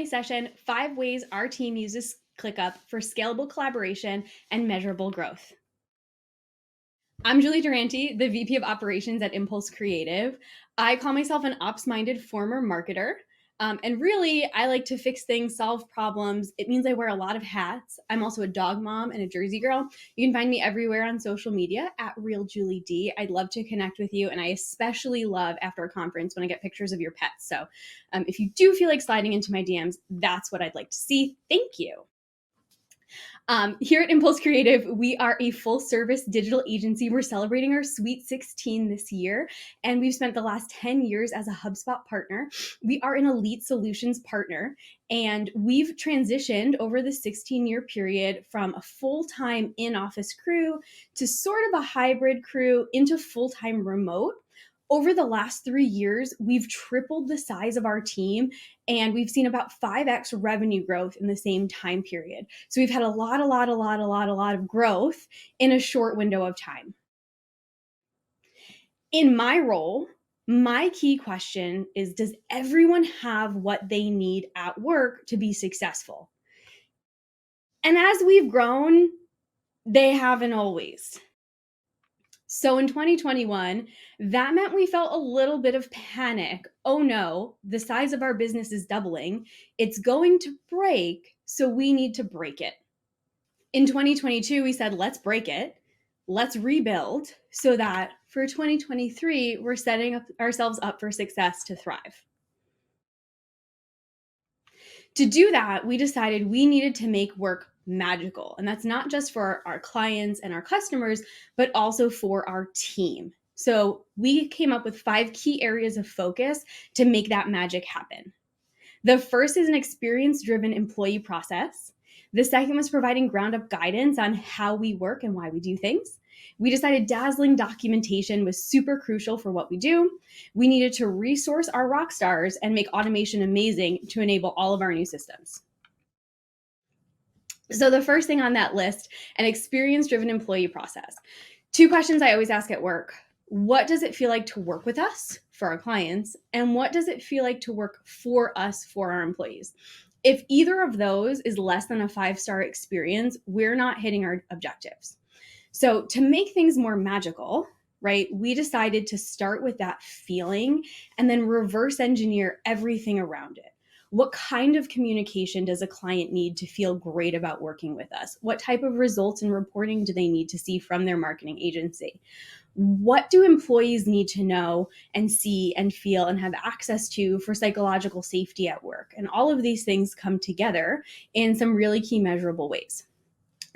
my session, 5 Ways Our Team Uses ClickUp for Scalable Collaboration and Measurable Growth. I'm Juli Durante, the VP of Operations at Impulse Creative. I call myself an ops-minded former marketer. And really, I like to fix things, solve problems. It means I wear a lot of hats. I'm also a dog mom and a Jersey girl. You can find me everywhere on social media at RealJuliD. I'd love to connect with you, and I especially love after a conference when I get pictures of your pets. So if you do feel like sliding into my DMs, that's what I'd like to see. Thank you. Here at Impulse Creative, we are a full-service digital agency. We're celebrating our Sweet 16 this year, and we've spent the last 10 years as a HubSpot partner. We are an elite solutions partner, and we've transitioned over the 16-year period from a full-time in-office crew to sort of a hybrid crew into full-time remote. Over the last 3 years, we've tripled the size of our team, and we've seen about 5x revenue growth in the same time period. So we've had a lot of growth in a short window of time. In my role, my key question is, does everyone have what they need at work to be successful? And as we've grown, they haven't always. So in 2021, that meant we felt a little bit of panic. Oh no, the size of our business is doubling. It's going to break, so we need to break it. In 2022, we said, let's break it. Let's rebuild so that for 2023, we're setting ourselves up for success to thrive. To do that, we decided we needed to make work magical. And that's not just for our clients and our customers, but also for our team. So we came up with 5 key areas of focus to make that magic happen. The first is an experience-driven employee process. The second was providing ground-up guidance on how we work and why we do things. We decided Dazzling documentation was super crucial for what we do. We needed to resource our rock stars and make automation amazing to enable all of our new systems. So the first thing on that list, an experience-driven employee process. 2 questions I always ask at work. What does it feel like to work with us for our clients? And what does it feel like to work for us for our employees? If either of those is less than a 5-star experience, we're not hitting our objectives. So to make things more magical, right, we decided to start with that feeling and then reverse engineer everything around it. What kind of communication does a client need to feel great about working with us? What type of results and reporting do they need to see from their marketing agency? What do employees need to know and see and feel and have access to for psychological safety at work? And all of these things come together in some really key measurable ways.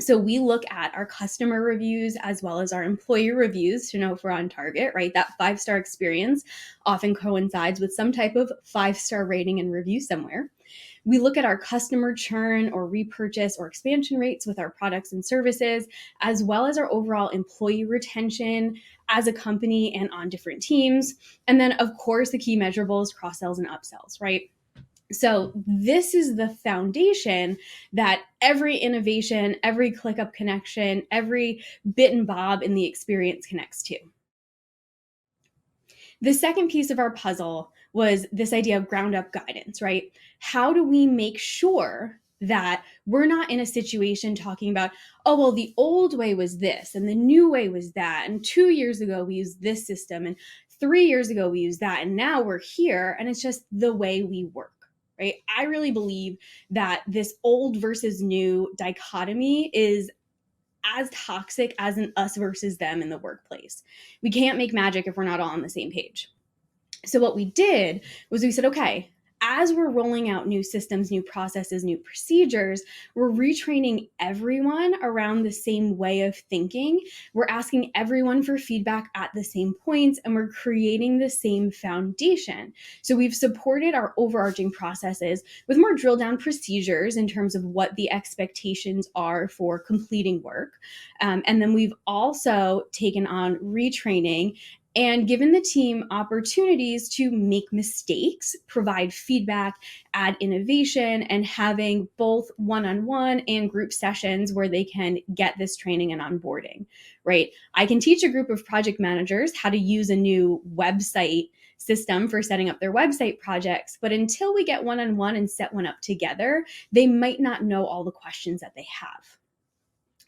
So we look at our customer reviews as well as our employee reviews to know if we're on target, right? That 5-star experience often coincides with some type of 5-star rating and review somewhere. We look at our customer churn or repurchase or expansion rates with our products and services, as well as our overall employee retention as a company and on different teams. And then, of course, the key measurables, cross-sells and upsells, right? So this is the foundation that every innovation, every ClickUp connection, every bit and bob in the experience connects to. The second piece of our puzzle was this idea of ground up guidance, right? How do we make sure that we're not in a situation talking about, oh, well, the old way was this and the new way was that. And 2 years ago, we used this system and 3 years ago, we used that. And now we're here and it's just the way we work. Right? I really believe that this old versus new dichotomy is as toxic as an us versus them in the workplace. We can't make magic if we're not all on the same page. So what we did was we said, okay, as we're rolling out new systems, new processes, new procedures, we're retraining everyone around the same way of thinking. We're asking everyone for feedback at the same points, and we're creating the same foundation. So we've supported our overarching processes with more drill down procedures in terms of what the expectations are for completing work. And then we've also taken on retraining and given the team opportunities to make mistakes, provide feedback, add innovation, and having both one-on-one and group sessions where they can get this training and onboarding, right? I can teach a group of project managers how to use a new website system for setting up their website projects, but until we get one-on-one and set one up together, they might not know all the questions that they have.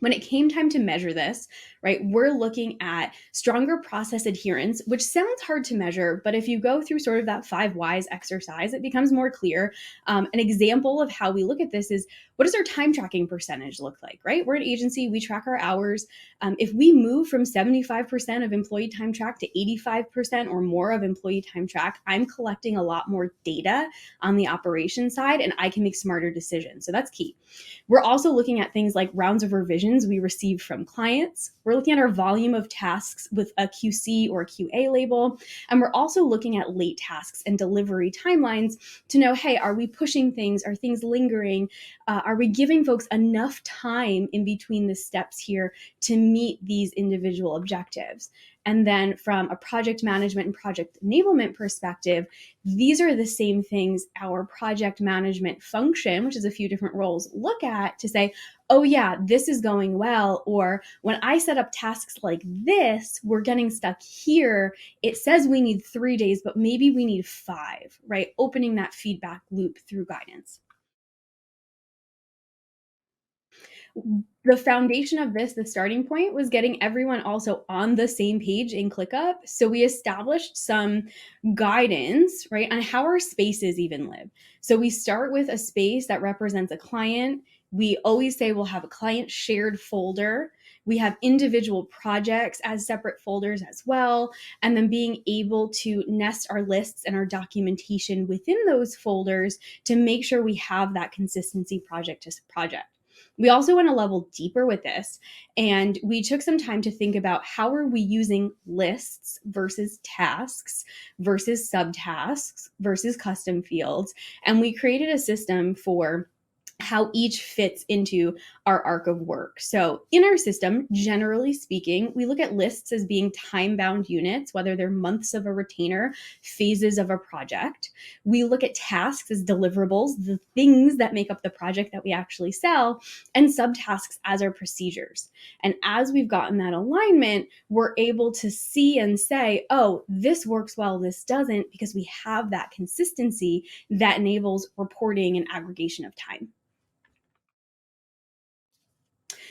When it came time to measure this, right, we're looking at stronger process adherence, which sounds hard to measure, but if you go through sort of that 5 whys exercise, it becomes more clear. An example of how we look at this is, what does our time tracking percentage look like, right? We're an agency, we track our hours. If we move from 75% of employee time track to 85% or more of employee time track, I'm collecting a lot more data on the operation side, and I can make smarter decisions. So that's key. We're also looking at things like rounds of revisions we receive from clients. We're looking at our volume of tasks with a QC or QA label. And we're also looking at late tasks and delivery timelines to know, hey, are we pushing things? Are things lingering? Are we giving folks enough time in between the steps here to meet these individual objectives? And then from a project management and project enablement perspective, these are the same things our project management function, which is a few different roles, look at to say, oh yeah, this is going well. Or when I set up tasks like this, we're getting stuck here. It says we need 3 days, but maybe we need 5, right? Opening that feedback loop through guidance. The foundation of this, the starting point, was getting everyone also on the same page in ClickUp. So we established some guidance, right, on how our spaces even live. So we start with a space that represents a client. We always say we'll have a client shared folder. We have individual projects as separate folders as well. And then being able to nest our lists and our documentation within those folders to make sure we have that consistency project to project. We also went a level deeper with this, and we took some time to think about how are we using lists versus tasks versus subtasks versus custom fields. And we created a system for how each fits into our arc of work. So in our system, generally speaking, we look at lists as being time-bound units, whether they're months of a retainer, phases of a project. We look at tasks as deliverables, the things that make up the project that we actually sell, and subtasks as our procedures. And as we've gotten that alignment, we're able to see and say, oh, this works well, this doesn't, because we have that consistency that enables reporting and aggregation of time.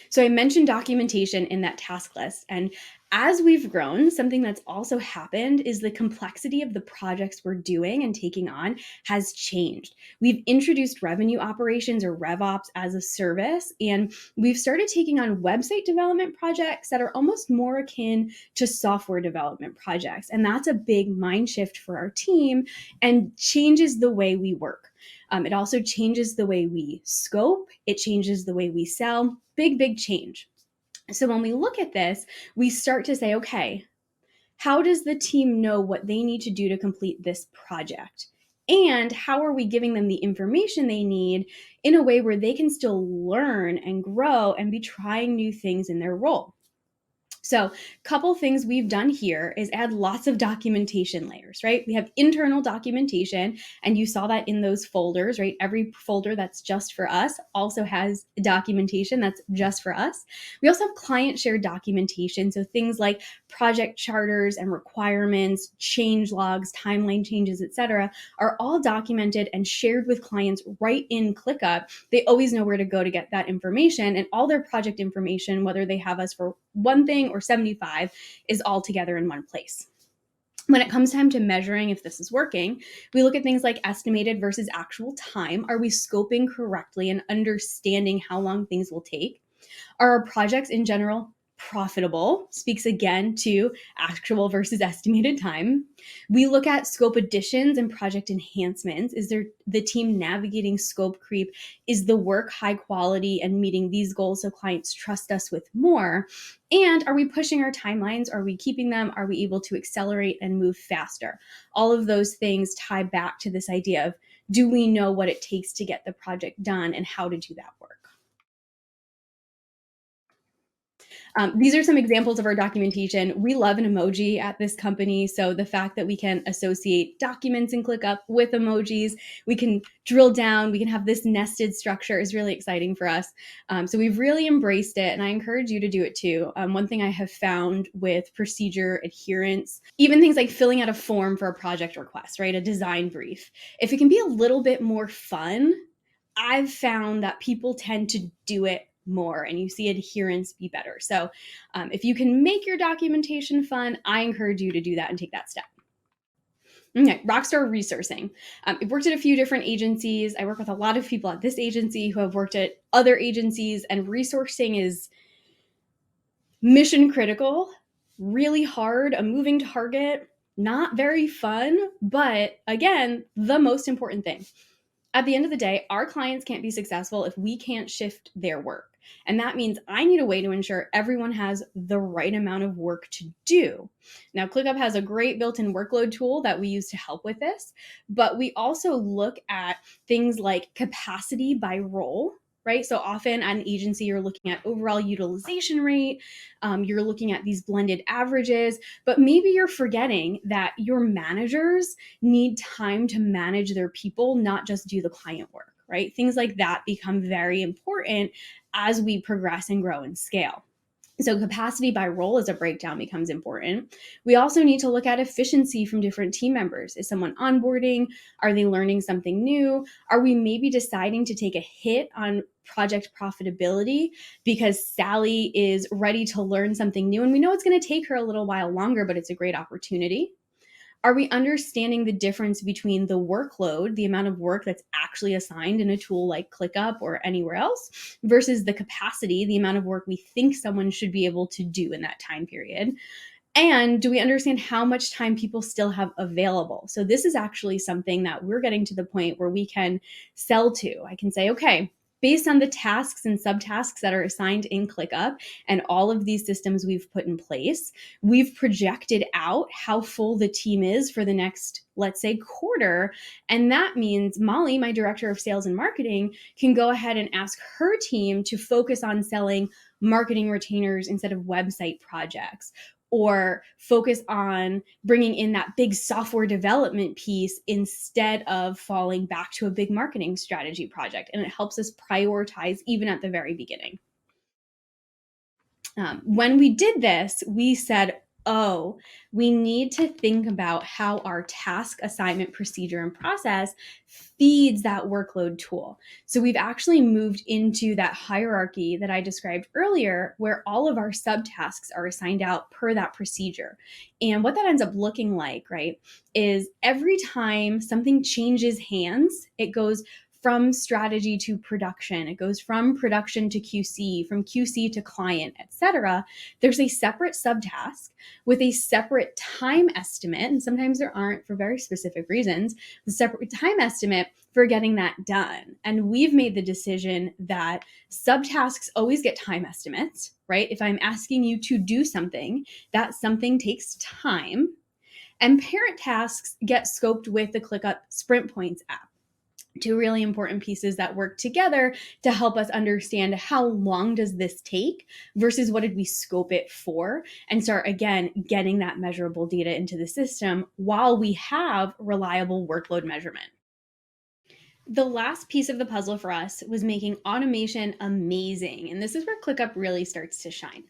So I mentioned documentation in that task list. And as we've grown, something that's also happened is the complexity of the projects we're doing and taking on has changed. We've introduced revenue operations or RevOps as a service, and we've started taking on website development projects that are almost more akin to software development projects. And that's a big mind shift for our team and changes the way we work. It also changes the way we scope. It changes the way we sell. Big, big change. So when we look at this, we start to say, okay, how does the team know what they need to do to complete this project? And how are we giving them the information they need in a way where they can still learn and grow and be trying new things in their role? So, a couple things we've done here is add lots of documentation layers, right? We have internal documentation, and you saw that in those folders, right? Every folder that's just for us also has documentation that's just for us. We also have client shared documentation, so things like project charters and requirements, change logs, timeline changes, etc., are all documented and shared with clients right in ClickUp. They always know where to go to get that information, and all their project information, whether they have us for one thing or 75, is all together in one place. When it comes time to measuring if this is working, we look at things like estimated versus actual time. Are we scoping correctly and understanding how long things will take? Are our projects in general profitable? Speaks again to actual versus estimated time. We look at scope additions and project enhancements. Is there the team navigating scope creep? Is the work high quality and meeting these goals so clients trust us with more? And are we pushing our timelines? Are we keeping them? Are we able to accelerate and move faster? All of those things tie back to this idea of, do we know what it takes to get the project done and how to do that work? These are some examples of our documentation. We love an emoji at this company. So the fact that we can associate documents in ClickUp with emojis, we can drill down, we can have this nested structure is really exciting for us. So we've really embraced it, and I encourage you to do it too. One thing I have found with procedure adherence, even things like filling out a form for a project request, right? A design brief. If it can be a little bit more fun, I've found that people tend to do it more and you see adherence be better. So if you can make your documentation fun, I encourage you to do that and take that step. Okay, Rockstar resourcing. I've worked at a few different agencies. I work with a lot of people at this agency who have worked at other agencies, and resourcing is mission critical, really hard, a moving target, not very fun, but again, the most important thing. At the end of the day, our clients can't be successful if we can't shift their work. And that means I need a way to ensure everyone has the right amount of work to do. Now, ClickUp has a great built-in workload tool that we use to help with this, but we also look at things like capacity by role, right? So often at an agency, you're looking at overall utilization rate, you're looking at these blended averages, but maybe you're forgetting that your managers need time to manage their people, not just do the client work, right? Things like that become very important as we progress and grow and scale. So capacity by role as a breakdown becomes important. We also need to look at efficiency from different team members. Is someone onboarding? Are they learning something new? Are we maybe deciding to take a hit on project profitability because Sally is ready to learn something new? And we know it's going to take her a little while longer, but it's a great opportunity. Are we understanding the difference between the workload, the amount of work that's actually assigned in a tool like ClickUp or anywhere else, versus the capacity, the amount of work we think someone should be able to do in that time period? And do we understand how much time people still have available? So this is actually something that we're getting to the point where we can sell to. I can say, okay, based on the tasks and subtasks that are assigned in ClickUp and all of these systems we've put in place, we've projected out how full the team is for the next, let's say, quarter. And that means Molly, my director of sales and marketing, can go ahead and ask her team to focus on selling marketing retainers instead of website projects, or focus on bringing in that big software development piece instead of falling back to a big marketing strategy project. And it helps us prioritize even at the very beginning. When we did this, we said, oh, we need to think about how our task assignment procedure and process feeds that workload tool. So we've actually moved into that hierarchy that I described earlier, where all of our subtasks are assigned out per that procedure. And what that ends up looking like, right, is every time something changes hands, it goes from strategy to production. It goes from production to QC, from QC to client, etc. There's a separate subtask with a separate time estimate, and sometimes there aren't for very specific reasons, the separate time estimate for getting that done. And we've made the decision that subtasks always get time estimates, right? If I'm asking you to do something, that something takes time. And parent tasks get scoped with the ClickUp Sprint Points app. Two really important pieces that work together to help us understand how long does this take versus what did we scope it for, and start, again, getting that measurable data into the system while we have reliable workload measurement. The last piece of the puzzle for us was making automation amazing. And this is where ClickUp really starts to shine.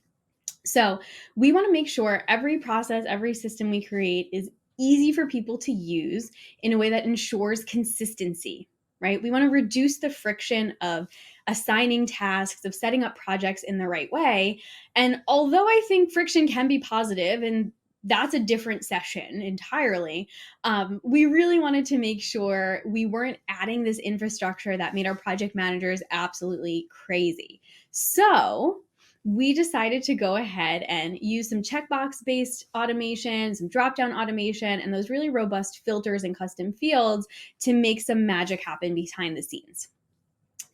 So we want to make sure every process, every system we create is easy for people to use in a way that ensures consistency, right? We want to reduce the friction of assigning tasks, of setting up projects in the right way. And although I think friction can be positive, and that's a different session entirely, we really wanted to make sure we weren't adding this infrastructure that made our project managers absolutely crazy. So we decided to go ahead and use some checkbox-based automation, some drop-down automation, and those really robust filters and custom fields to make some magic happen behind the scenes.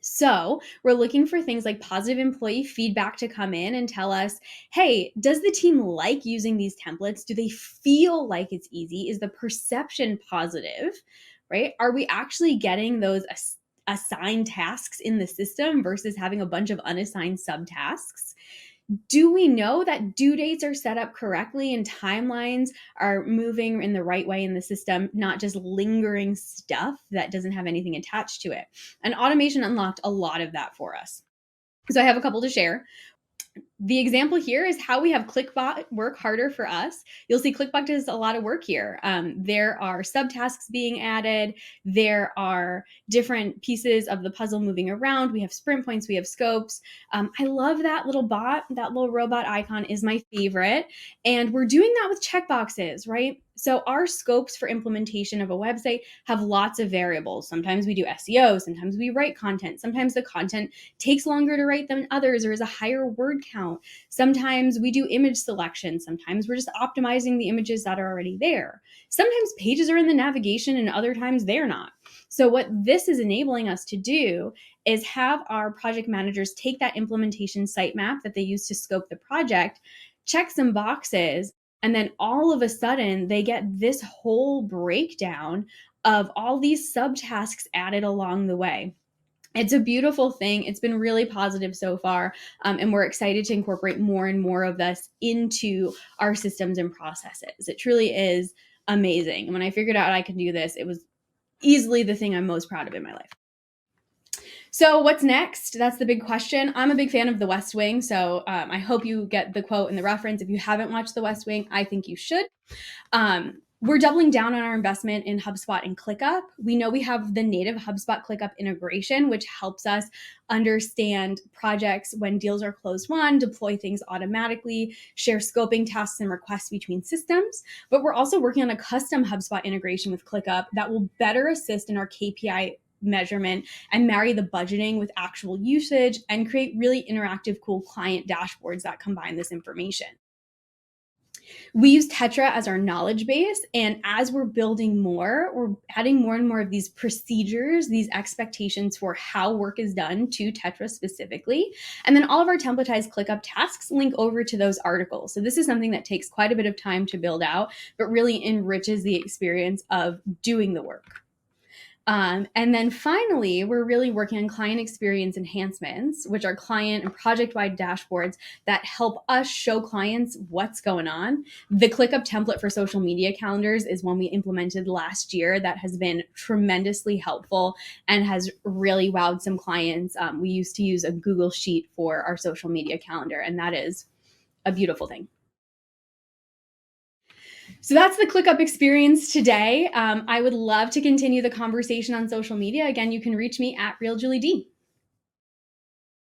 So we're looking for things like positive employee feedback to come in and tell us, hey, does the team like using these templates? Do they feel like it's easy? Is the perception positive, right? Are we actually getting those assigned tasks in the system versus having a bunch of unassigned subtasks? Do we know that due dates are set up correctly and timelines are moving in the right way in the system, not just lingering stuff that doesn't have anything attached to it? And automation unlocked a lot of that for us. So I have a couple to share. The example here is how we have ClickBot work harder for us. You'll see ClickBot does a lot of work here. There are subtasks being added. There are different pieces of the puzzle moving around. We have sprint points. We have scopes. I love that little bot. That little robot icon is my favorite. And we're doing that with checkboxes, right? So our scopes for implementation of a website have lots of variables. Sometimes we do SEO. Sometimes we write content. Sometimes the content takes longer to write than others or is a higher word count. Sometimes we do image selection. Sometimes we're just optimizing the images that are already there. Sometimes pages are in the navigation and other times they're not. So what this is enabling us to do is have our project managers take that implementation sitemap that they use to scope the project, check some boxes, and then all of a sudden they get this whole breakdown of all these subtasks added along the way. It's a beautiful thing. It's been really positive so far. And we're excited to incorporate more and more of this into our systems and processes. It truly is amazing. And when I figured out I could do this, it was easily the thing I'm most proud of in my life. So what's next? That's the big question. I'm a big fan of The West Wing. So I hope you get the quote and the reference. If you haven't watched The West Wing, I think you should. We're doubling down on our investment in HubSpot and ClickUp. We know we have the native HubSpot ClickUp integration, which helps us understand projects when deals are closed won, deploy things automatically, share scoping tasks and requests between systems. But we're also working on a custom HubSpot integration with ClickUp that will better assist in our KPI measurement and marry the budgeting with actual usage and create really interactive, cool client dashboards that combine this information. We use Tetra as our knowledge base. And as we're building more, we're adding more and more of these procedures, these expectations for how work is done to Tetra specifically. And then all of our templatized ClickUp tasks link over to those articles. So this is something that takes quite a bit of time to build out, but really enriches the experience of doing the work. And then finally, we're really working on client experience enhancements, which are client and project-wide dashboards that help us show clients what's going on. The ClickUp template for social media calendars is one we implemented last year that has been tremendously helpful and has really wowed some clients. We used to use a Google Sheet for our social media calendar, and that is a beautiful thing. So that's the ClickUp experience today. I would love to continue the conversation on social media. Again, you can reach me at RealJuliD.